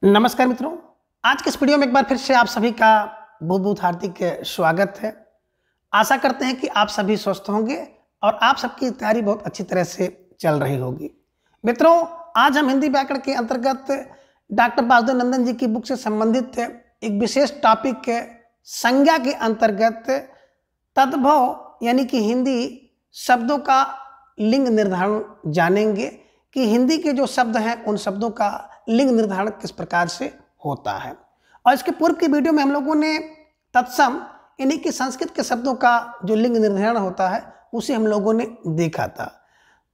नमस्कार मित्रों, आज के इस वीडियो में एक बार फिर से आप सभी का बहुत बहुत हार्दिक स्वागत है। आशा करते हैं कि आप सभी स्वस्थ होंगे और आप सबकी तैयारी बहुत अच्छी तरह से चल रही होगी। मित्रों, आज हम हिंदी व्याकरण के अंतर्गत डॉक्टर वासुदेव नंदन जी की बुक से संबंधित एक विशेष टॉपिक संज्ञा के अंतर्गत तद्भव यानी कि हिंदी शब्दों का लिंग निर्धारण जानेंगे कि हिंदी के जो शब्द हैं उन शब्दों का लिंग निर्धारण किस प्रकार से होता है। और इसके पूर्व की वीडियो में हम लोगों ने तत्सम यानी कि संस्कृत के शब्दों का जो लिंग निर्धारण होता है उसे हम लोगों ने देखा था।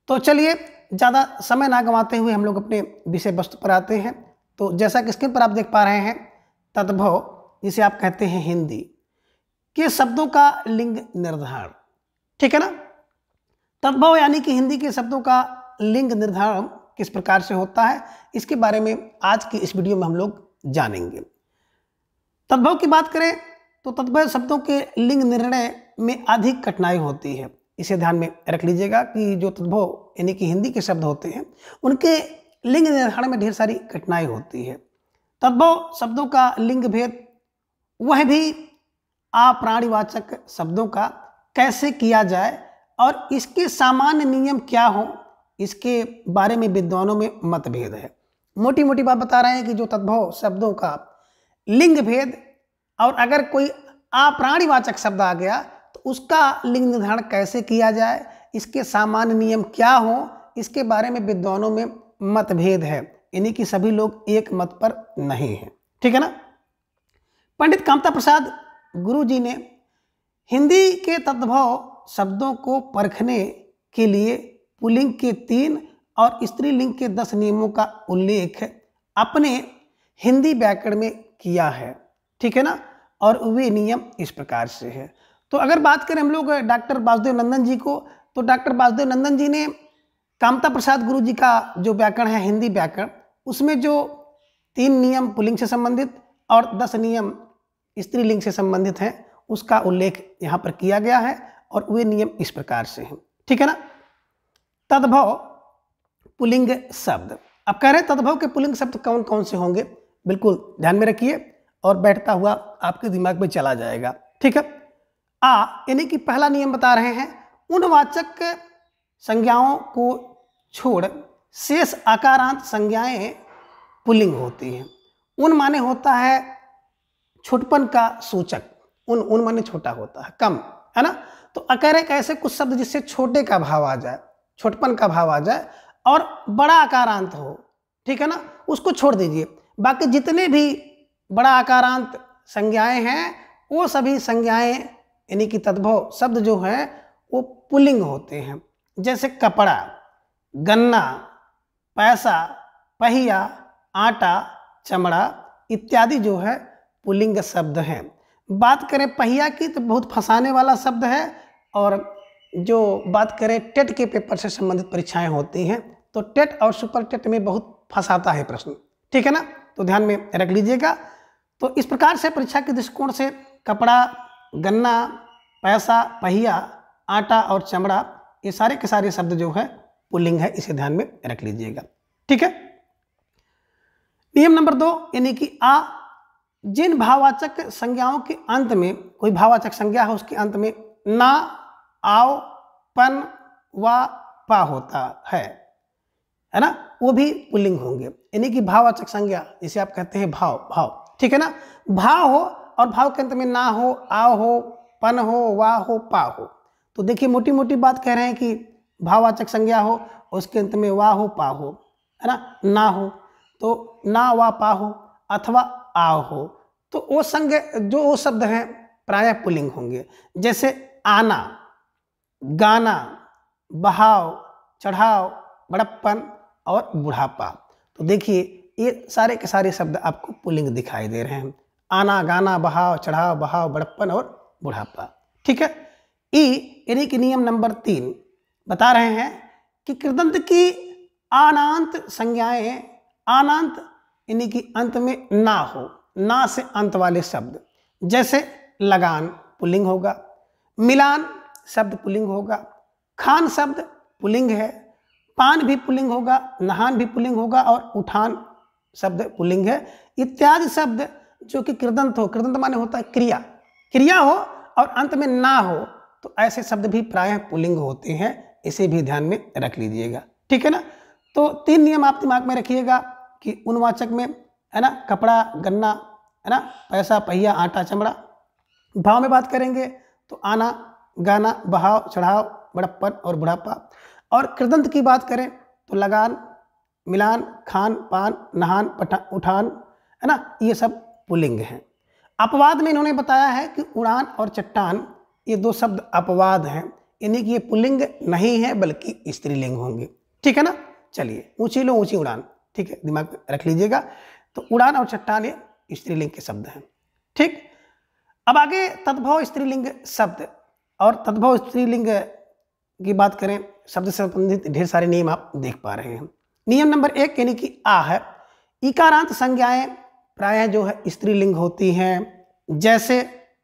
तो चलिए ज़्यादा समय ना गंवाते हुए हम लोग अपने विषय वस्तु पर आते हैं। तो जैसा कि स्क्रीन पर आप देख पा रहे हैं, तद्भव जिसे आप कहते हैं हिंदी के शब्दों का लिंग निर्धारण, ठीक है ना। तद्भव यानी कि हिंदी के शब्दों का लिंग निर्धारण किस प्रकार से होता है, इसके बारे में आज की इस वीडियो में हम लोग जानेंगे। तद्भव की बात करें तो तद्भव शब्दों के लिंग निर्णय में अधिक कठिनाई होती है। इसे ध्यान में रख लीजिएगा कि जो तद्भव यानी कि हिंदी के शब्द होते हैं उनके लिंग निर्धारण में ढेर सारी कठिनाई होती है। तद्भव शब्दों का लिंग भेद वह भी अप्राणीवाचक शब्दों का कैसे किया जाए और इसके सामान्य नियम क्या हो, इसके बारे में विद्वानों में मतभेद है। मोटी मोटी बात बता रहे हैं कि जो तद्भव शब्दों का लिंग भेद और अगर कोई अप्राणीवाचक शब्द आ गया तो उसका लिंग निर्धारण कैसे किया जाए, इसके सामान्य नियम क्या हो, इसके बारे में विद्वानों में मतभेद है। यानी कि सभी लोग एक मत पर नहीं हैं, ठीक है ना। पंडित कामता प्रसाद गुरु जी ने हिंदी के तद्भव शब्दों को परखने के लिए पुल्लिंग के 3 और स्त्रीलिंग के 10 नियमों का उल्लेख अपने हिंदी व्याकरण में किया है, ठीक है ना। और वे नियम इस प्रकार से है। तो अगर बात करें हम लोग डॉक्टर वासुदेव नंदन जी को, तो डॉक्टर वासुदेव नंदन जी ने कामता प्रसाद गुरु जी का जो व्याकरण है हिंदी व्याकरण, उसमें जो 3 नियम पुल्लिंग से संबंधित और 10 नियम स्त्रीलिंग से संबंधित हैं उसका उल्लेख यहाँ पर किया गया है और वे नियम इस प्रकार से हैं, ठीक है ना। तद्भव पुल्लिंग शब्द, अब कह रहे हैं तद्भव के पुल्लिंग शब्द कौन कौन से होंगे, बिल्कुल ध्यान में रखिए और बैठता हुआ आपके दिमाग में चला जाएगा, ठीक है। यानी कि पहला नियम बता रहे हैं, उन वाचक संज्ञाओं को छोड़ शेष आकारांत संज्ञाएं पुल्लिंग होती हैं। उन माने होता है छोटपन का सूचक, उन माने छोटा होता है, कम, है ना। तो अकर एक ऐसे कुछ शब्द जिससे छोटे का भाव आ जाए, छोटपन का भाव आ जाए और बड़ा आकारांत हो, ठीक है ना, उसको छोड़ दीजिए। बाकी जितने भी बड़ा आकारांत संज्ञाएं हैं वो सभी संज्ञाएं यानी कि तद्भव शब्द जो है वो पुल्लिंग होते हैं। जैसे कपड़ा, गन्ना, पैसा, पहिया, आटा, चमड़ा इत्यादि जो है पुल्लिंग शब्द हैं। बात करें पहिया की तो बहुत फंसाने वाला शब्द है, और जो बात करें टेट के पेपर से संबंधित परीक्षाएं होती हैं तो टेट और सुपर टेट में बहुत फंसाता है प्रश्न, ठीक है ना, तो ध्यान में रख लीजिएगा। तो इस प्रकार से परीक्षा के दृष्टिकोण से कपड़ा, गन्ना, पैसा, पहिया, आटा और चमड़ा ये सारे के सारे शब्द जो है पुल्लिंग है, इसे ध्यान में रख लीजिएगा, ठीक है। नियम नंबर 2 यानी कि जिन भाववाचक संज्ञाओं के अंत में कोई भाववाचक संज्ञा है उसके अंत में ना, आओ, पन, वा, पा होता है ना, वो भी पुल्लिंग होंगे। यानी कि भाववाचक संज्ञा जिसे आप कहते हैं भाव, ठीक है ना। भाव हो और भाव के अंत में ना हो, आओ हो, पन हो, वा हो, पा हो। तो देखिए मोटी मोटी बात कह रहे हैं कि भाववाचक संज्ञा हो उसके अंत में वा हो, पा हो, है ना हो तो ना, वा, पा हो अथवा आओ हो, तो वो संज्ञा जो वो शब्द हैं प्रायः पुल्लिंग होंगे। जैसे आना, गाना, बहाव, चढ़ाव, बड़प्पन और बुढ़ापा। तो देखिए ये सारे के सारे शब्द आपको पुल्लिंग दिखाई दे रहे हैं, आना, गाना, बहाव, चढ़ाव, बहाव, बड़प्पन और बुढ़ापा, ठीक है। यानी कि नियम नंबर 3 बता रहे हैं कि कृदंत की आनांत संज्ञाएं, आनांत यानी कि अंत में ना हो, ना से अंत वाले शब्द, जैसे लगान पुल्लिंग होगा, मिलान शब्द पुल्लिंग होगा, खान शब्द पुल्लिंग है, पान भी पुल्लिंग होगा, नहान भी पुल्लिंग होगा और उठान शब्द पुल्लिंग है। इत्यादि शब्द जो कि कृदंत हो, कृदंत माने होता है क्रिया, क्रिया हो और अंत में ना हो, तो ऐसे शब्द भी प्रायः पुल्लिंग होते हैं। इसे भी ध्यान में रख लीजिएगा, ठीक है ना। तो 3 नियम आप दिमाग में रखिएगा कि उनवाचक में, है ना, कपड़ा, गन्ना, है ना, पैसा, पहिया, आटा, चमड़ा। भाव में बात करेंगे तो आना, गाना, बहाव, चढ़ाव, बड़प्पन और बुढ़ापा। और कृदंत की बात करें तो लगान, मिलान, खान, पान, नहान, उठान, है ना, ये सब पुल्लिंग हैं। अपवाद में इन्होंने बताया है कि उड़ान और चट्टान, ये 2 शब्द अपवाद हैं, यानी कि ये पुल्लिंग नहीं है बल्कि स्त्रीलिंग होंगे, ठीक है ना। चलिए, ऊंची लो ऊंची उड़ान, ठीक है, दिमाग में रख लीजिएगा। तो उड़ान और चट्टान ये स्त्रीलिंग के शब्द हैं, ठीक। अब आगे तद्भव स्त्रीलिंग शब्द और तद्भव स्त्रीलिंग की बात करें, शब्द से संबंधित ढेर सारे नियम आप देख पा रहे हैं। नियम नंबर 1 यानी कि आ है, इकारांत संज्ञाएं प्रायः जो है स्त्रीलिंग होती हैं, जैसे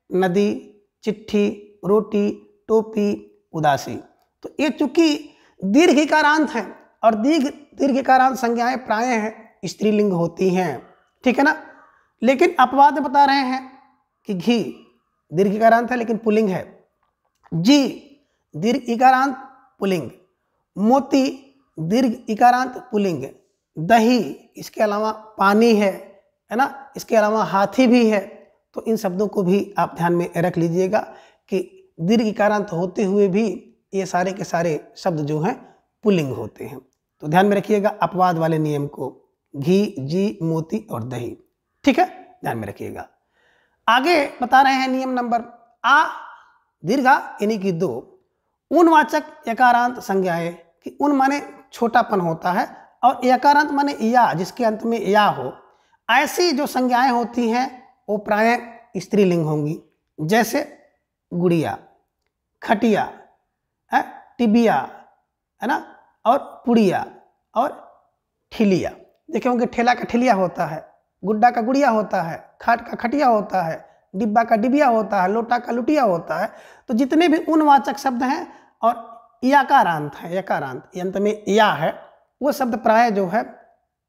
नदी, चिट्ठी, रोटी, टोपी, उदासी। तो ये चूंकि दीर्घ इकारांत हैं और दीर्घ इकारांत संज्ञाएं प्रायः स्त्रीलिंग होती हैं, ठीक है ना। लेकिन अपवाद बता रहे हैं कि घी दीर्घ इकारांत है लेकिन पुल्लिंग है, जी दीर्घ इकारांत पुल्लिंग, मोती दीर्घ इकारांत पुल्लिंग, दही, इसके अलावा पानी है ना, इसके अलावा हाथी भी है। तो इन शब्दों को भी आप ध्यान में रख लीजिएगा कि दीर्घ इकारांत होते हुए भी ये सारे के सारे शब्द जो हैं पुल्लिंग होते हैं। तो ध्यान में रखिएगा अपवाद वाले नियम को, घी, जी, मोती और दही, ठीक है, ध्यान में रखिएगा। आगे बता रहे हैं नियम नंबर आ, दीर्घा यानी कि 2, उनवाचक यकारांत संज्ञाएं, कि उन माने छोटापन होता है और यकारांत माने या, जिसके अंत में या हो, ऐसी जो संज्ञाएं होती हैं वो प्रायः स्त्रीलिंग होंगी, जैसे गुड़िया, खटिया, टिबिया, है ना, और पुड़िया और ठिलिया। देखे होंगे ठेला का ठिलिया होता है, गुड्डा का गुड़िया होता है, खाट का खटिया होता है, डिब्बा का डिबिया होता है, लोटा का लुटिया होता है। तो जितने भी उनवाचक शब्द हैं और यकारांत है, यकारांत अंत में या है, वो शब्द प्रायः जो है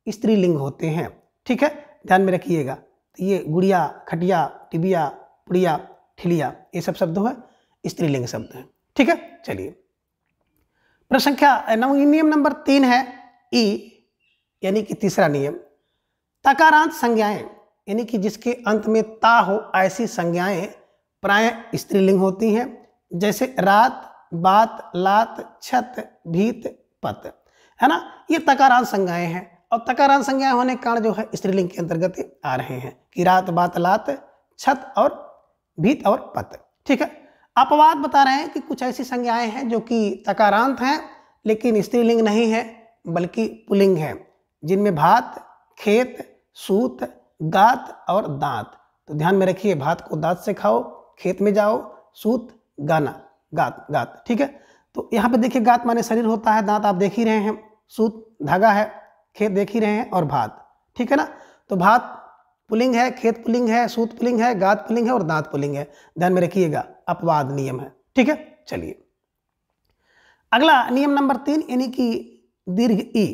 स्त्रीलिंग होते हैं, ठीक है, ध्यान में रखिएगा। तो ये गुड़िया, खटिया, टिबिया, पुड़िया, ठिलिया, ये सब शब्द है स्त्रीलिंग शब्द हैं, ठीक है। चलिए, प्रश्न संख्या नियम नंबर 3 है ई, यानी कि तीसरा नियम, तकारांत संज्ञाएं, यानी कि जिसके अंत में ता हो, ऐसी संज्ञाएं प्रायः स्त्रीलिंग होती हैं, जैसे रात, बात, लात, छत, भीत, पत, है ना, ये तकारांत संज्ञाएं हैं। और तकारांत संज्ञाएं होने के कारण जो है स्त्रीलिंग के अंतर्गत आ रहे हैं कि रात, बात, लात, छत और भीत और पत, ठीक है। अपवाद बता रहे हैं कि कुछ ऐसी संज्ञाएं हैं जो कि तकारांत हैं लेकिन स्त्रीलिंग नहीं है बल्कि पुल्लिंग है, जिनमें भात, खेत, सूत, गात और दांत। तो ध्यान में रखिए, भात को दांत से खाओ, खेत में जाओ, सूत, गाना, गात, गात, ठीक है। तो यहाँ पे देखिए, गात माने शरीर होता है, दांत आप देख ही रहे हैं, सूत धागा है, खेत देख ही रहे हैं, और भात, ठीक है ना। तो भात पुल्लिंग है, खेत पुल्लिंग है, सूत पुल्लिंग है, गात पुल्लिंग है और दांत पुल्लिंग है। ध्यान में रखिएगा, अपवाद नियम है, ठीक है। चलिए, अगला नियम नंबर 3 यानी कि दीर्घ ई,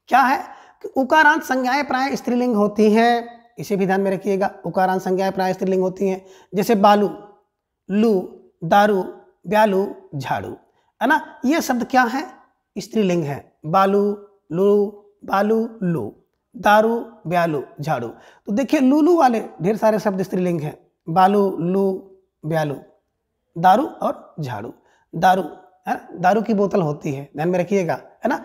क्या है कि उकारांत संज्ञाएं प्राय स्त्रीलिंग होती हैं, इसे भी ध्यान में रखिएगा। उकारांत संज्ञाएं प्राय स्त्रीलिंग होती हैं, जैसे बालू, लू, दारू, ब्यालू, झाड़ू, है ना, ये शब्द क्या है, स्त्रीलिंग है। बालू, लू, बालू, लू, दारू, ब्यालू, झाड़ू। तो देखिए, लूलू वाले ढेर सारे शब्द स्त्रीलिंग हैं, बालू, लू, ब्यालू, दारू और झाड़ू। दारू, है ना, दारू की बोतल होती है, ध्यान में रखिएगा, है ना।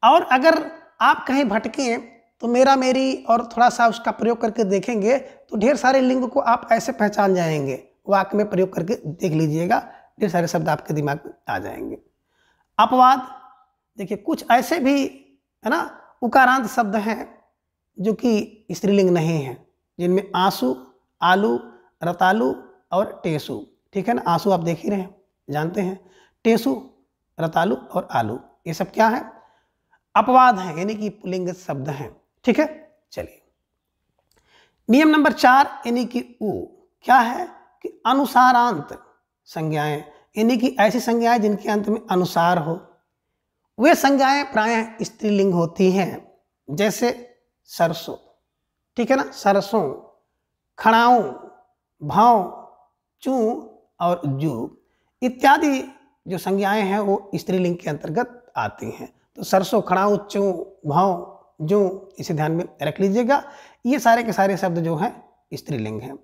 और अगर आप कहीं भटके तो मेरा, मेरी और थोड़ा सा उसका प्रयोग करके देखेंगे तो ढेर सारे लिंग को आप ऐसे पहचान जाएंगे, वाक्य में प्रयोग करके देख लीजिएगा, ढेर सारे शब्द आपके दिमाग में आ जाएंगे। अपवाद देखिए, कुछ ऐसे भी, है ना, उकारांत शब्द हैं जो कि स्त्रीलिंग नहीं है, जिनमें आंसू, आलू, रतालू और टेसू, ठीक है ना। आंसू आप देख ही रहे हैं, जानते हैं, टेसू, रतालू और आलू, ये सब क्या है, अपवाद हैं, यानी कि पुल्लिंग शब्द हैं, ठीक है। चलिए, नियम नंबर 4 यानी कि ऊ, क्या है कि अनुसारांत संज्ञाएं, यानी कि ऐसी संज्ञाएं जिनके अंत में अनुसार हो, वे संज्ञाएं प्रायः स्त्रीलिंग होती हैं, जैसे सरसों, ठीक है ना। सरसों, खड़ाऊं, भाव, चू और जू इत्यादि जो संज्ञाएं हैं वो स्त्रीलिंग के अंतर्गत आती हैं। तो सरसों, खड़ाऊं, चू, भाव, जू इसे ध्यान में रख लीजिएगा। ये सारे के सारे शब्द जो हैं स्त्रीलिंग हैं।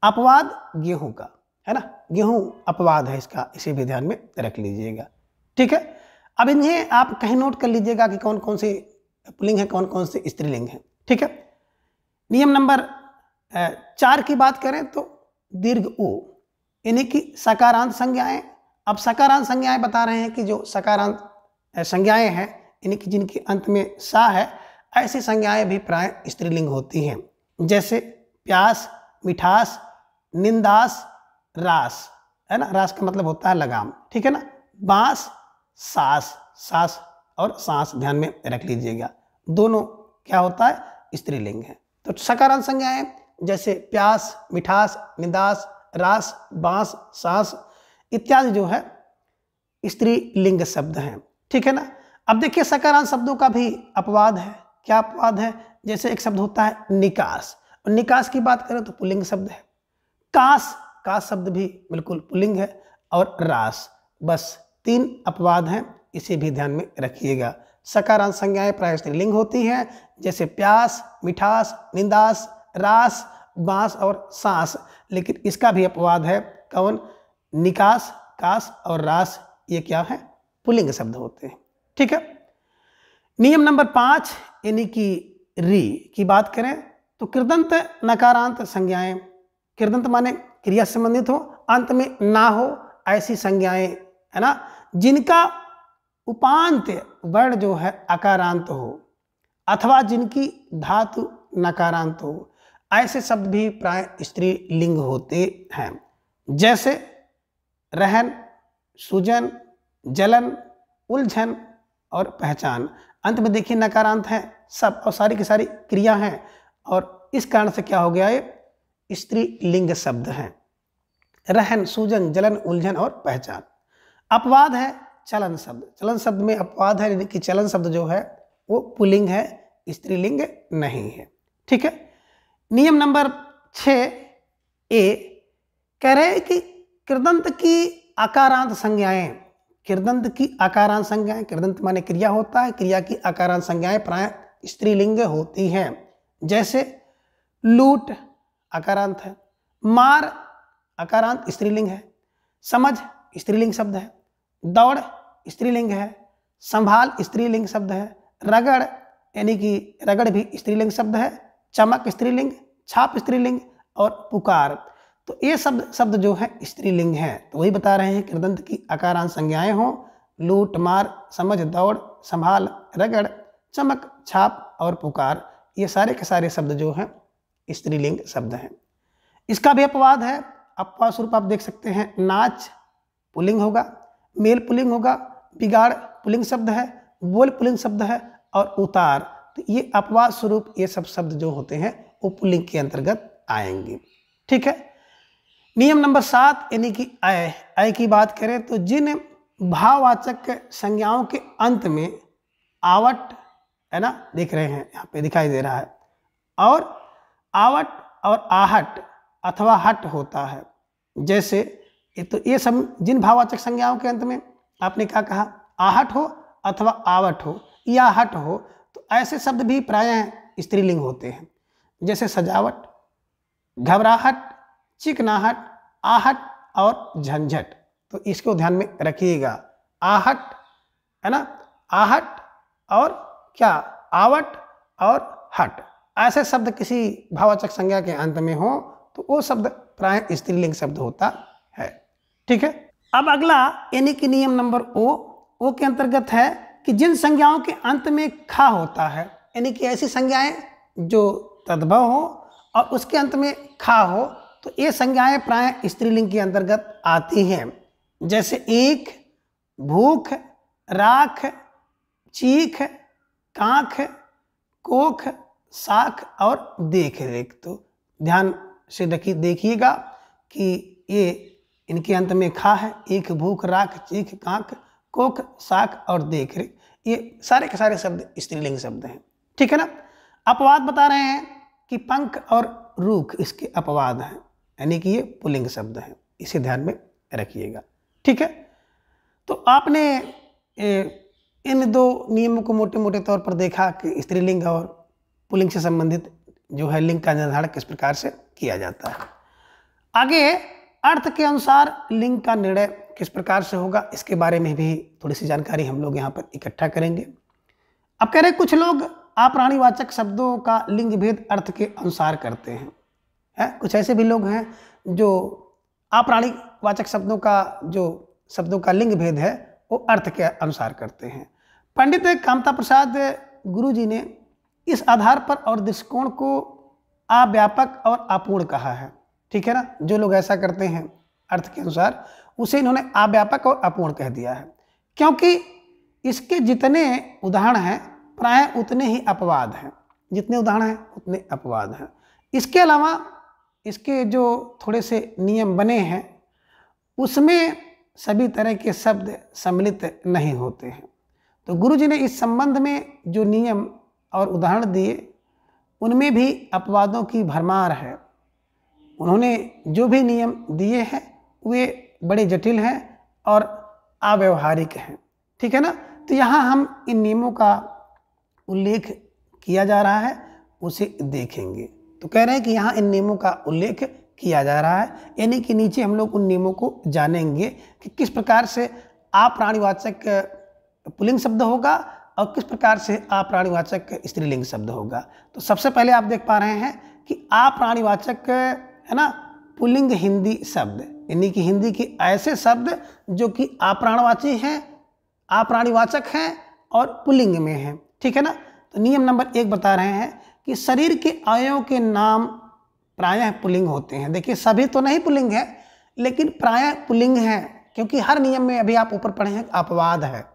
अपवाद गेहूं का है ना, गेहूं अपवाद है इसका, इसे भी ध्यान में रख लीजिएगा। ठीक है, अब इन्हें आप कहीं नोट कर लीजिएगा कि कौन कौन से पुल्लिंग है, कौन कौन से स्त्रीलिंग है। ठीक है, नियम नंबर 4 की बात करें तो दीर्घ ऊ यानी कि सकारांत संज्ञाएं। अब सकारांत संज्ञाएं बता रहे हैं कि जो सकारांत संज्ञाएं हैं यानी कि जिनके अंत में सा है, ऐसी संज्ञाएं भी प्राय स्त्रीलिंग होती हैं। जैसे प्यास, मिठास, निंदास, रास है ना, रास का मतलब होता है लगाम। ठीक है ना, बांस, सास, सास और सांस ध्यान में रख लीजिएगा, दोनों क्या होता है स्त्रीलिंग है। तो सकारांत संज्ञाएं जैसे प्यास, मिठास, निंदास, रास, बांस, सांस इत्यादि जो है स्त्रीलिंग शब्द हैं। ठीक है ना। अब देखिए सकारांत शब्दों का भी अपवाद है। क्या अपवाद है? जैसे एक शब्द होता है निकास, और निकास की बात करें तो पुल्लिंग शब्द है। कास, कास शब्द भी बिल्कुल पुल्लिंग है। और रास, बस 3 अपवाद हैं, इसे भी ध्यान में रखिएगा। सकारांत संज्ञाएं प्राय स्त्रीलिंग होती हैं जैसे प्यास, मिठास, निंदास, रास, बांस और सांस, लेकिन इसका भी अपवाद है। कौन? निकास, कास और रास, ये क्या है? पुल्लिंग शब्द होते हैं। ठीक है, नियम नंबर 5 यानी कि री की बात करें तो कृदंत नकारांत संज्ञाएं, कृदंत माने क्रिया से संबंधित हो, अंत में ना हो, ऐसी संज्ञाएं है ना, जिनका उपांत वर्ण जो है अकारांत हो अथवा जिनकी धातु नकारांत हो, ऐसे शब्द भी प्राय स्त्रीलिंग होते हैं। जैसे रहन, सूजन, जलन, उलझन और पहचान। अंत में देखिए नकारांत है सब और सारी की सारी क्रिया हैं, और इस कारण से क्या हो गया, ये स्त्रीलिंग शब्द हैं। रहन, सूजन, जलन, उलझन और पहचान। अपवाद है चलन शब्द। चलन शब्द में अपवाद है, यानी कि चलन शब्द जो है वो पुल्लिंग है, स्त्रीलिंग नहीं है। ठीक है, नियम नंबर 6 ए कह रहे हैं कि कृदंत की आकारांत संज्ञाएं, कृदंत की आकारांत संज्ञाएं, कृदंत माने क्रिया होता है, क्रिया की आकारांत संज्ञाएं प्राय स्त्रीलिंग होती हैं। जैसे लूट आकारांत है, मार आकारांत स्त्रीलिंग है, समझ स्त्रीलिंग शब्द है, दौड़ स्त्रीलिंग है, संभाल स्त्रीलिंग शब्द है, रगड़ यानी कि रगड़ भी स्त्रीलिंग शब्द है, चमक स्त्रीलिंग, छाप स्त्रीलिंग और पुकार, तो ये शब्द जो है स्त्रीलिंग है। तो वही बता रहे हैं कृदंत की आकारांत संज्ञाएं हो, लूट, मार, समझ, दौड़, संभाल, रगड़, चमक, छाप और पुकार, ये सारे के सारे शब्द जो हैं स्त्रीलिंग शब्द हैं। इसका भी अपवाद है। अपवाद स्वरूप आप देख सकते हैं, नाच पुल्लिंग होगा, मेल पुल्लिंग होगा, बिगाड़ पुल्लिंग शब्द है, बोल पुल्लिंग शब्द है और उतार, तो ये अपवाद स्वरूप ये सब शब्द जो होते हैं वो पुल्लिंग के अंतर्गत आएंगे। ठीक है, नियम नंबर 7 यानी कि अय, अय की बात करें तो जिन भाववाचक संज्ञाओं के अंत में आवट है ना, देख रहे हैं यहाँ पे दिखाई दे रहा है, और आवट और आहट अथवा हट होता है। जैसे तो ये सब जिन भाववाचक संज्ञाओं के अंत में आपने क्या कहा, आहट हो अथवा आवट हो या हट हो, तो ऐसे शब्द भी प्रायः स्त्रीलिंग होते हैं। जैसे सजावट, घबराहट, चिकनाहट, आहट और झंझट, तो इसको ध्यान में रखिएगा। आहट है ना, आहट और क्या, आवट और हट, ऐसे शब्द किसी भाववाचक संज्ञा के अंत में हो तो वो शब्द प्राय स्त्रीलिंग शब्द होता है। ठीक है, अब अगला यानी कि नियम नंबर ओ के अंतर्गत है कि जिन संज्ञाओं के अंत में खा होता है, यानी कि ऐसी संज्ञाएं जो तद्भव हो और उसके अंत में खा हो, तो ये संज्ञाएं प्राय स्त्रीलिंग के अंतर्गत आती हैं। जैसे एक, भूख, राख, चीख, कांख, कोख, साख और देख रेख। तो ध्यान से देखिएगा कि ये इनके अंत में खा है, एक, भूख, राख, चीख, कांख, कोख, साख और देख रेख, ये सारे के सारे शब्द स्त्रीलिंग शब्द हैं। ठीक है ना। अपवाद बता रहे हैं कि पंख और रूख इसके अपवाद हैं, यानी कि ये पुल्लिंग शब्द हैं, इसे ध्यान में रखिएगा। ठीक है, तो आपने इन दो नियमों को मोटे मोटे तौर पर देखा कि स्त्रीलिंग और पुल्लिंग से संबंधित जो है लिंग का निर्धारण किस प्रकार से किया जाता है। आगे अर्थ के अनुसार लिंग का निर्णय किस प्रकार से होगा, इसके बारे में भी थोड़ी सी जानकारी हम लोग यहाँ पर इकट्ठा करेंगे। अब कह रहे कुछ लोग अप्राणीवाचक शब्दों का लिंग भेद अर्थ के अनुसार करते हैं, कुछ ऐसे भी लोग हैं जो अप्राणीवाचक शब्दों का लिंग भेद है वो अर्थ के अनुसार करते हैं। पंडित कामता प्रसाद गुरु जी ने इस आधार पर और दृष्टिकोण को अव्यापक और अपूर्ण कहा है। ठीक है ना, जो लोग ऐसा करते हैं अर्थ के अनुसार उसे इन्होंने अव्यापक और अपूर्ण कह दिया है, क्योंकि इसके जितने उदाहरण हैं प्राय उतने ही अपवाद हैं, जितने उदाहरण हैं उतने अपवाद हैं। इसके अलावा इसके जो थोड़े से नियम बने हैं उसमें सभी तरह के शब्द सम्मिलित नहीं होते हैं। तो गुरु जी ने इस संबंध में जो नियम और उदाहरण दिए उनमें भी अपवादों की भरमार है। उन्होंने जो भी नियम दिए हैं वे बड़े जटिल हैं और अव्यवहारिक हैं। ठीक है ना, तो यहाँ हम इन नियमों का उल्लेख किया जा रहा है उसे देखेंगे। तो कह रहे हैं कि यहाँ इन नियमों का उल्लेख किया जा रहा है, यानी कि नीचे हम लोग उन नियमों को जानेंगे कि किस प्रकार से अप्राणीवाचक पुल्लिंग शब्द होगा और किस प्रकार से अप्राणीवाचक स्त्रीलिंग शब्द होगा। तो सबसे पहले आप देख पा रहे हैं कि अप्राणीवाचक है ना पुल्लिंग हिंदी शब्द, यानी कि हिंदी के ऐसे शब्द जो कि अप्राणवाची हैं, अप्राणीवाचक हैं और पुल्लिंग में हैं। ठीक है ना, तो नियम नंबर 1 बता रहे हैं कि शरीर के अवयवों के नाम प्रायः पुल्लिंग होते हैं। देखिए सभी तो नहीं पुल्लिंग है लेकिन प्रायः पुल्लिंग है, क्योंकि हर नियम में अभी आप ऊपर पढ़े हैं अपवाद है।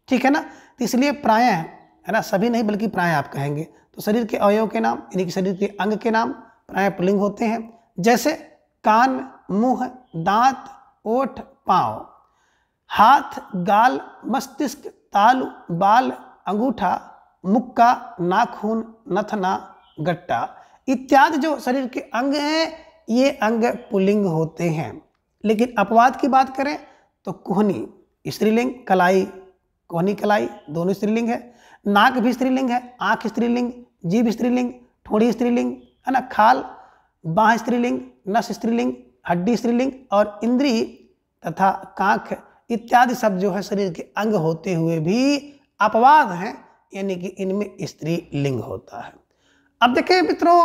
ठीक है ना, तो इसलिए प्रायः है ना, सभी नहीं बल्कि प्रायः आप कहेंगे। तो शरीर के अवयव के नाम यानी कि शरीर के अंग के नाम प्रायः पुल्लिंग होते हैं, जैसे कान, मुंह, दांत, ओठ, पांव, हाथ, गाल, मस्तिष्क, तालु, बाल, अंगूठा, मुक्का, नाखून, नथना, गट्टा इत्यादि जो शरीर के अंग हैं ये अंग पुल्लिंग होते हैं। लेकिन अपवाद की बात करें तो कोहनी स्त्रीलिंग, कलाई, कोहनी कलाई दोनों स्त्रीलिंग है, नाक भी स्त्रीलिंग है, आँख स्त्रीलिंग, जीभ स्त्रीलिंग, ठोड़ी स्त्रीलिंग है ना, खाल, बाह स्त्रीलिंग, नस स्त्रीलिंग, हड्डी स्त्रीलिंग और इंद्री तथा कांख इत्यादि सब जो है शरीर के अंग होते हुए भी अपवाद हैं, यानी कि इनमें स्त्रीलिंग होता है। अब देखिए मित्रों,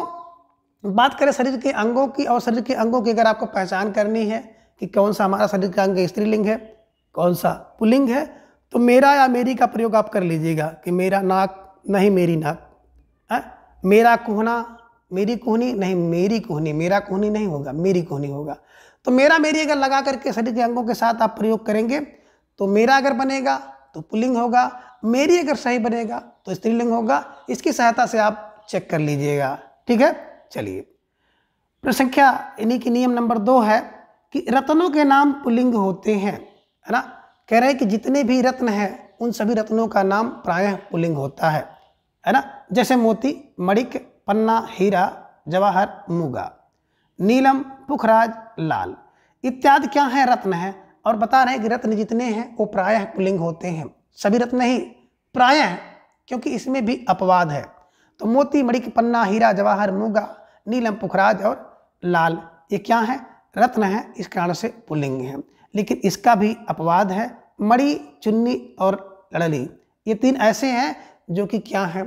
बात करें शरीर के अंगों की, और शरीर के अंगों की अगर आपको पहचान करनी है कि कौन सा हमारा शरीर का अंग स्त्रीलिंग है कौन सा पुल्लिंग है, तो मेरा या मेरी का प्रयोग आप कर लीजिएगा कि मेरा नाक नहीं मेरी नाक, मेरा कोहना मेरी कोहनी नहीं मेरी कोहनी, मेरा कोहनी नहीं होगा मेरी कोहनी होगा। तो मेरा मेरी अगर लगा करके शरीर के अंगों के साथ आप प्रयोग करेंगे तो मेरा अगर बनेगा तो पुल्लिंग होगा, मेरी अगर सही बनेगा तो स्त्रीलिंग होगा। इसकी सहायता से आप चेक कर लीजिएगा। ठीक है, चलिए प्रश्न संख्या यानी कि नियम नंबर 2 है कि रत्नों के नाम पुल्लिंग होते हैं, है ना। कह रहे हैं कि जितने भी रत्न हैं उन सभी रत्नों का नाम प्रायः पुल्लिंग होता है ना। जैसे मोती, मणिक, पन्ना, हीरा, जवाहर, मूंगा, नीलम, पुखराज, लाल इत्यादि क्या है रत्न है, और बता रहे हैं कि रत्न जितने हैं वो प्रायः पुल्लिंग होते हैं। सभी रत्न नहीं प्रायः, क्योंकि इसमें भी अपवाद है। तो मोती, मणिक, पन्ना, हीरा, जवाहर, मूंगा, नीलम, पुखराज और लाल ये क्या है रत्न है, इस कारण से पुल्लिंग है। लेकिन इसका भी अपवाद है। मणि, चुन्नी और लड़ली ये 3 ऐसे हैं जो कि क्या है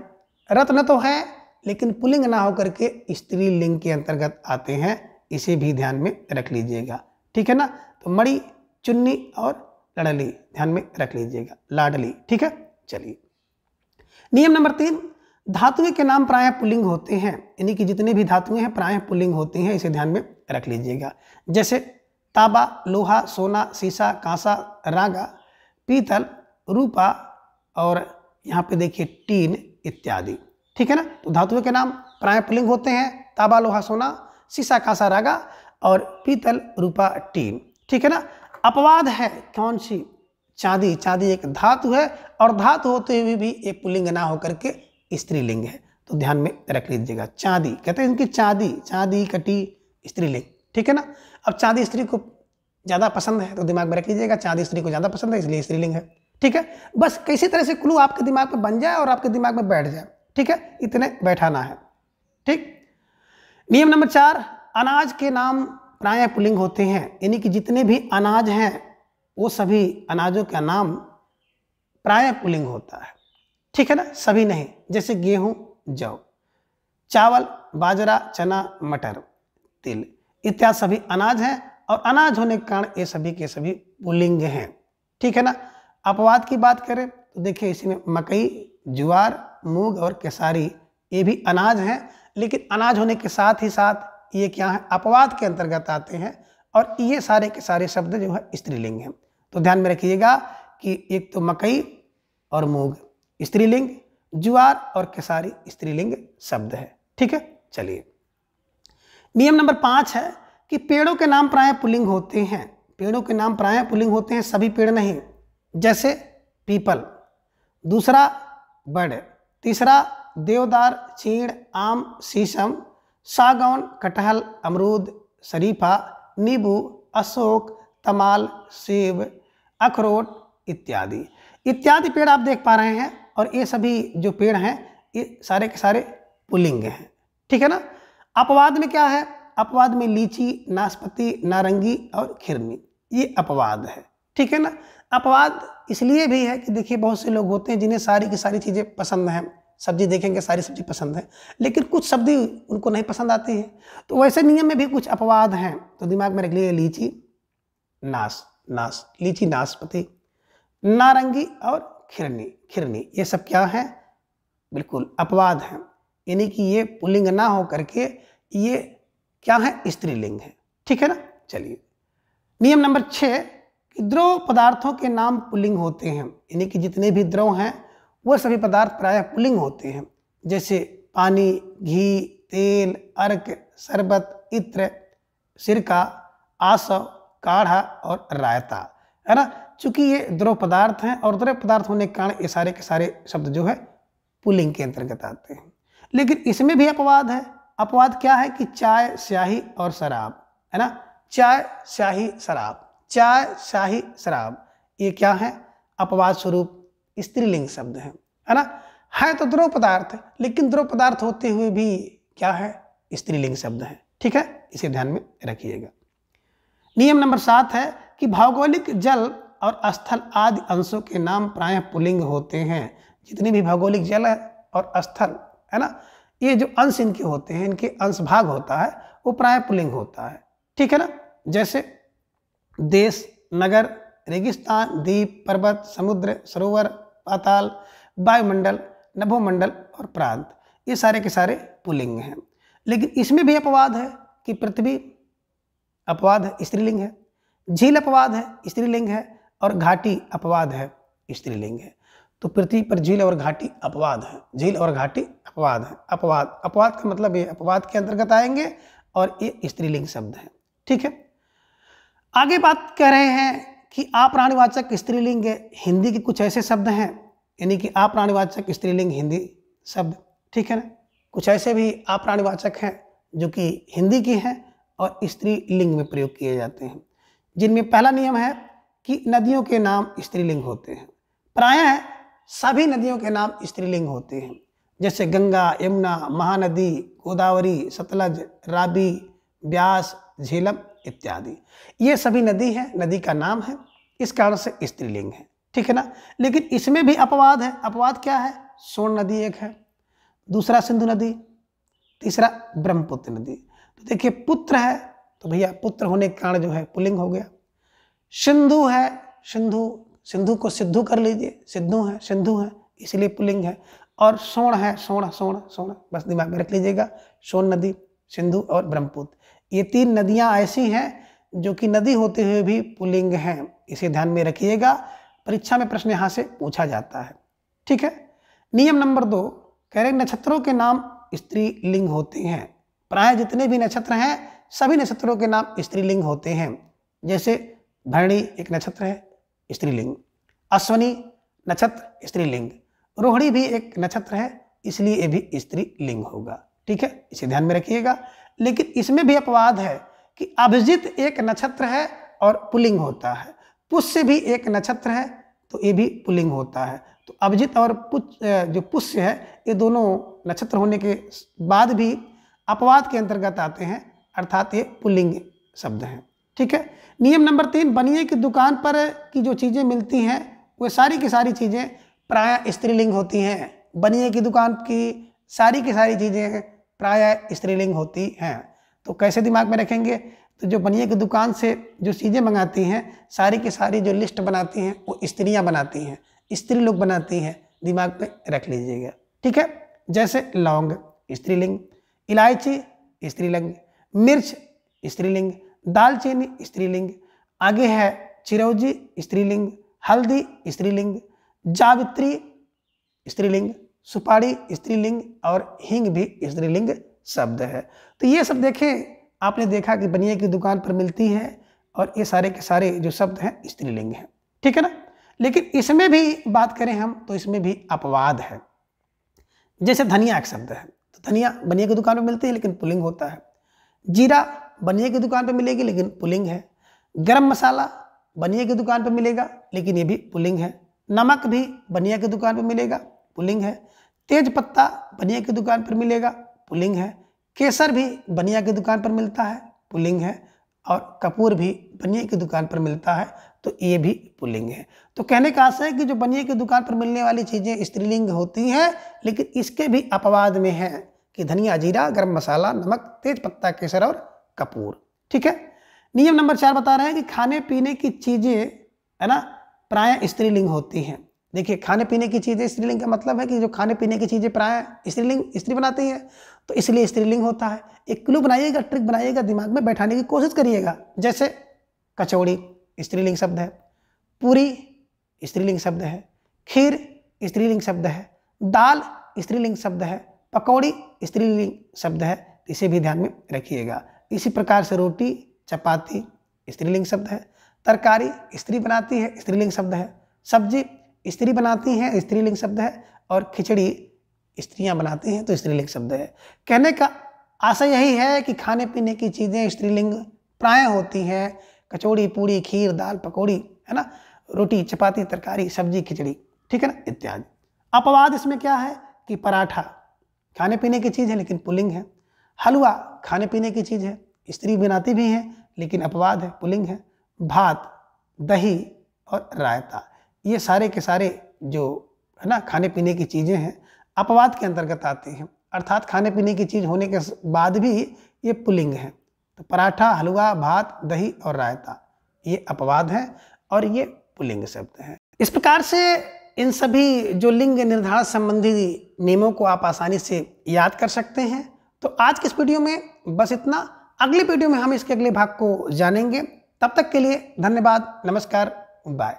रत्न तो है लेकिन पुल्लिंग ना होकर के स्त्रीलिंग के अंतर्गत आते हैं, इसे भी ध्यान में रख लीजिएगा। ठीक है ना, तो मणि, चुन्नी और लड़ली ध्यान में रख लीजिएगा, लाडली। ठीक है, चलिए नियम नंबर 3, धातुएं के नाम प्रायः पुल्लिंग होते हैं, यानी कि जितने भी धातुएं हैं प्रायः पुल्लिंग होती हैं, इसे ध्यान में रख लीजिएगा। जैसे तांबा, लोहा, सोना, शीशा, कांसा, रागा, पीतल, रूपा और यहाँ पे देखिए टीन इत्यादि। ठीक है ना, तो धातुओं के नाम प्रायः पुल्लिंग होते हैं, तांबा, लोहा, सोना, शीशा, कांसा, रागा और पीतल, रूपा, टीन। ठीक है ना, अपवाद है कौन सी, चांदी। चांदी एक धातु है और धातु होते हुए भी एक पुल्लिंग ना होकर के स्त्रीलिंग है। तो ध्यान में रख लीजिएगा। चांदी, कहते हैं इनकी चांदी, चांदी कटी स्त्रीलिंग, ठीक है ना। अब चांदी स्त्री को ज़्यादा पसंद है तो दिमाग में रख लीजिएगा, चांदी स्त्री को ज़्यादा पसंद है इसलिए स्त्रीलिंग है, ठीक है। बस किसी तरह से क्लू आपके दिमाग में बन जाए और आपके दिमाग में बैठ जाए, ठीक है, इतने बैठाना है, ठीक। नियम नंबर 4, अनाज के नाम प्रायः पुल्लिंग होते हैं, यानी कि जितने भी अनाज हैं वो सभी अनाजों का नाम प्रायः पुल्लिंग होता है, ठीक है ना, सभी नहीं। जैसे गेहूं, जौ, चावल, बाजरा, चना, मटर, तिल इत्यादि सभी अनाज हैं और अनाज होने के कारण ये सभी के सभी पुल्लिंग हैं, ठीक है ना। अपवाद की बात करें तो देखिए इसमें मकई, ज्वार, मूंग और केसारी ये भी अनाज हैं, लेकिन अनाज होने के साथ ही साथ ये क्या है, अपवाद के अंतर्गत आते हैं और ये सारे के सारे शब्द जो है स्त्रीलिंग हैं। तो ध्यान में रखिएगा कि एक तो मकई और मूंग स्त्रीलिंग, ज्वार और केसारी स्त्रीलिंग शब्द है, ठीक है। चलिए नियम नंबर 5 है कि पेड़ों के नाम प्रायः पुल्लिंग होते हैं। पेड़ों के नाम प्रायः पुल्लिंग होते हैं, सभी पेड़ नहीं। जैसे पीपल, दूसरा बड़, तीसरा देवदार, चीड़, आम, शीशम, सागौन, कटहल, अमरूद, शरीफा, नींबू, अशोक, तमाल, सेब, अखरोट इत्यादि इत्यादि पेड़ आप देख पा रहे हैं और ये सभी जो पेड़ हैं ये सारे के सारे पुल्लिंग हैं, ठीक है ना। अपवाद में क्या है, अपवाद में लीची, नाशपाती, नारंगी और खिरनी ये अपवाद है, ठीक है ना। अपवाद इसलिए भी है कि देखिए बहुत से लोग होते हैं जिन्हें सारी की सारी चीज़ें पसंद हैं, सब्जी देखेंगे सारी सब्जी पसंद है, लेकिन कुछ सब्जी उनको नहीं पसंद आती है। तो वैसे नियम में भी कुछ अपवाद हैं, तो दिमाग में रख लीजिए लीची, लीची, नाशपाती, नारंगी और खिरनी ये सब क्या है, बिल्कुल अपवाद हैं, यानी कि ये पुल्लिंग ना हो करके ये क्या है, स्त्रीलिंग है, ठीक है ना। चलिए नियम नंबर 6 कि द्रव पदार्थों के नाम पुल्लिंग होते हैं, यानी कि जितने भी द्रव हैं वो सभी पदार्थ प्रायः पुल्लिंग होते हैं। जैसे पानी, घी, तेल, अर्क, शरबत, इत्र, सिरका, आसव, काढ़ा और रायता, है ना। चूंकि ये द्रव पदार्थ हैं और द्रव पदार्थ होने के कारण ये सारे के सारे शब्द जो है पुल्लिंग के अंतर्गत आते हैं। लेकिन इसमें भी अपवाद है। अपवाद क्या है कि चाय, स्याही और शराब, है ना। चाय, स्याही, शराब, चाय, स्याही, शराब ये क्या है, अपवाद स्वरूप स्त्रीलिंग शब्द है ना। है तो द्रव पदार्थ, लेकिन द्रव पदार्थ होते हुए भी क्या है, स्त्रीलिंग शब्द है, ठीक है, इसे ध्यान में रखिएगा। नियम नंबर 7 है कि भौगोलिक जल और स्थल आदि अंशों के नाम प्रायः पुल्लिंग होते हैं। जितने भी भौगोलिक जल है और स्थल है ना, ये जो अंश इनके होते हैं, इनके अंश भाग होता है वो प्रायः पुल्लिंग होता है, ठीक है ना। जैसे देश, नगर, रेगिस्तान, द्वीप, पर्वत, समुद्र, सरोवर, पाताल, वायुमंडल, नभोमंडल और प्रांत ये सारे के सारे पुल्लिंग हैं। लेकिन इसमें भी अपवाद है कि पृथ्वी अपवाद है, स्त्रीलिंग है, झील अपवाद है, स्त्रीलिंग है और घाटी अपवाद है, स्त्रीलिंग है। तो पृथ्वी पर झील और घाटी अपवाद है, झील और घाटी अपवाद है। अपवाद का मतलब ये अपवाद के अंतर्गत आएंगे और ये स्त्रीलिंग शब्द है, ठीक है। आगे बात कह रहे हैं कि आप्राणिवाचक स्त्रीलिंग हिंदी के कुछ ऐसे शब्द हैं, यानी कि आप्राणिवाचक स्त्रीलिंग हिंदी शब्द, ठीक है ना। कुछ ऐसे भी आप्राणिवाचक हैं जो कि हिंदी की हैं और स्त्रीलिंग में प्रयोग किए जाते हैं, जिनमें पहला नियम है कि नदियों के नाम स्त्रीलिंग होते हैं। प्रायः सभी नदियों के नाम स्त्रीलिंग होते हैं, जैसे गंगा, यमुना, महानदी, गोदावरी, सतलज, रावी, ब्यास, झेलम इत्यादि ये सभी नदी है, नदी का नाम है, इस कारण से स्त्रीलिंग है, ठीक है ना। लेकिन इसमें भी अपवाद है। अपवाद क्या है, सोन नदी एक है, दूसरा सिंधु नदी, तीसरा ब्रह्मपुत्र नदी। तो देखिए पुत्र है तो भैया पुत्र होने के कारण जो है पुल्लिंग हो गया। सिंधु है, सिंधु को सिद्धू कर लीजिए, सिंधु है इसलिए पुल्लिंग है। और सोण है, सोण बस दिमाग में रख लीजिएगा, सोन नदी, सिंधु और ब्रह्मपुत्र ये 3 नदियां ऐसी हैं जो कि नदी होते हुए भी पुल्लिंग हैं, इसे ध्यान में रखिएगा, परीक्षा में प्रश्न यहाँ से पूछा जाता है, ठीक है। नियम नंबर 2 कह रहे नक्षत्रों के नाम स्त्रीलिंग होते हैं। प्रायः जितने भी नक्षत्र हैं सभी नक्षत्रों के नाम स्त्रीलिंग होते हैं। जैसे भरणी एक नक्षत्र है, स्त्रीलिंग, अश्वनी नक्षत्र स्त्रीलिंग, रोहिणी भी एक नक्षत्र है, इसलिए ये भी स्त्रीलिंग होगा। ठीक है, इसे ध्यान में रखिएगा। लेकिन इसमें भी अपवाद है कि अभिजित एक नक्षत्र है और पुल्लिंग होता है, पुष्य भी एक नक्षत्र है तो ये भी पुल्लिंग होता है। तो अभिजित और जो पुष्य है ये दोनों नक्षत्र होने के बाद भी अपवाद के अंतर्गत आते हैं, अर्थात ये पुल्लिंग शब्द हैं। ठीक है। नियम नंबर 3, बनिए की दुकान पर की जो चीज़ें मिलती हैं वो सारी की सारी चीज़ें प्रायः स्त्रीलिंग होती हैं। बनिए की दुकान की सारी चीज़ें प्रायः स्त्रीलिंग होती हैं। तो कैसे दिमाग में रखेंगे? तो जो बनिए की दुकान से जो चीज़ें मंगाती हैं सारी की सारी जो लिस्ट बनाती हैं वो स्त्रियां बनाती हैं, स्त्री लोग बनाती हैं, दिमाग में रख लीजिएगा। ठीक है। जैसे लौंग स्त्रीलिंग, इलायची स्त्रीलिंग, मिर्च स्त्रीलिंग, दालचीनी स्त्रीलिंग, आगे है चिरौंजी स्त्रीलिंग, हल्दी स्त्रीलिंग, जावित्री स्त्रीलिंग, सुपारी स्त्रीलिंग और हींग भी स्त्रीलिंग शब्द है। तो ये सब देखें, आपने देखा कि बनिए की दुकान पर मिलती है और ये सारे के सारे जो शब्द हैं स्त्रीलिंग हैं। ठीक है ना। लेकिन इसमें भी बात करें हम तो इसमें भी अपवाद है। जैसे धनिया एक शब्द है, तो धनिया बनिए की दुकान पर मिलती है लेकिन पुल्लिंग होता है। जीरा बनिए की दुकान पर मिलेगी लेकिन पुल्लिंग है। गरम मसाला बनिए की दुकान पर मिलेगा लेकिन ये भी पुल्लिंग है। नमक भी बनिए की दुकान पर मिलेगा, पुल्लिंग है। तेज पत्ता बनिए की दुकान पर मिलेगा, पुल्लिंग है। केसर भी बनिया की दुकान पर मिलता है, पुल्लिंग है। और कपूर भी बनिए की दुकान पर मिलता है तो ये भी पुल्लिंग है। तो कहने का आशय है कि जो बनिए की दुकान पर मिलने वाली चीज़ें स्त्रीलिंग होती हैं, लेकिन इसके भी अपवाद में है कि धनिया, जीरा, गरम मसाला, नमक, तेज पत्ता, केसर और कपूर। ठीक है। नियम नंबर 4 बता रहे हैं कि खाने पीने की चीज़ें है ना प्रायः स्त्रीलिंग होती हैं। देखिए, खाने पीने की चीज़ें स्त्रीलिंग का मतलब है कि जो खाने पीने की चीज़ें प्रायः स्त्री बनाती हैं तो इसलिए स्त्रीलिंग होता है। एक क्लू बनाइएगा, ट्रिक बनाइएगा, दिमाग में बैठाने की कोशिश करिएगा। जैसे कचौड़ी स्त्रीलिंग शब्द है, पूरी स्त्रीलिंग शब्द है, खीर स्त्रीलिंग शब्द है, दाल स्त्रीलिंग शब्द है, पकौड़ी स्त्रीलिंग शब्द है। इसे भी ध्यान में रखिएगा। इसी प्रकार से रोटी, चपाती स्त्रीलिंग शब्द है, तरकारी स्त्री बनाती है, स्त्रीलिंग शब्द है, सब्जी स्त्री बनाती हैं, स्त्रीलिंग शब्द है, और खिचड़ी स्त्रियां बनाती हैं तो स्त्रीलिंग शब्द है। कहने का आशय यही है कि खाने पीने की चीज़ें स्त्रीलिंग प्रायः होती हैं। कचौड़ी, पूड़ी, खीर, दाल, पकौड़ी, है ना, रोटी, चपाती, तरकारी, सब्जी, खिचड़ी, ठीक है ना, इत्यादि। अपवाद इसमें क्या है कि पराठा खाने पीने की चीज़ है लेकिन पुल्लिंग है। हलवा खाने पीने की चीज़ है, स्त्री बनाती भी हैं लेकिन अपवाद है, पुल्लिंग है। भात, दही और रायता, ये सारे के सारे जो है ना खाने पीने की चीज़ें हैं अपवाद के अंतर्गत आती हैं, अर्थात खाने पीने की चीज़ होने के बाद भी ये पुल्लिंग है। तो पराठा, हलवा, भात, दही और रायता ये अपवाद हैं और ये पुल्लिंग शब्द हैं। इस प्रकार से इन सभी जो लिंग निर्धारण संबंधी नियमों को आप आसानी से याद कर सकते हैं। तो आज के इस वीडियो में बस इतना। अगले वीडियो में हम इसके अगले भाग को जानेंगे। तब तक के लिए धन्यवाद, नमस्कार, बाय।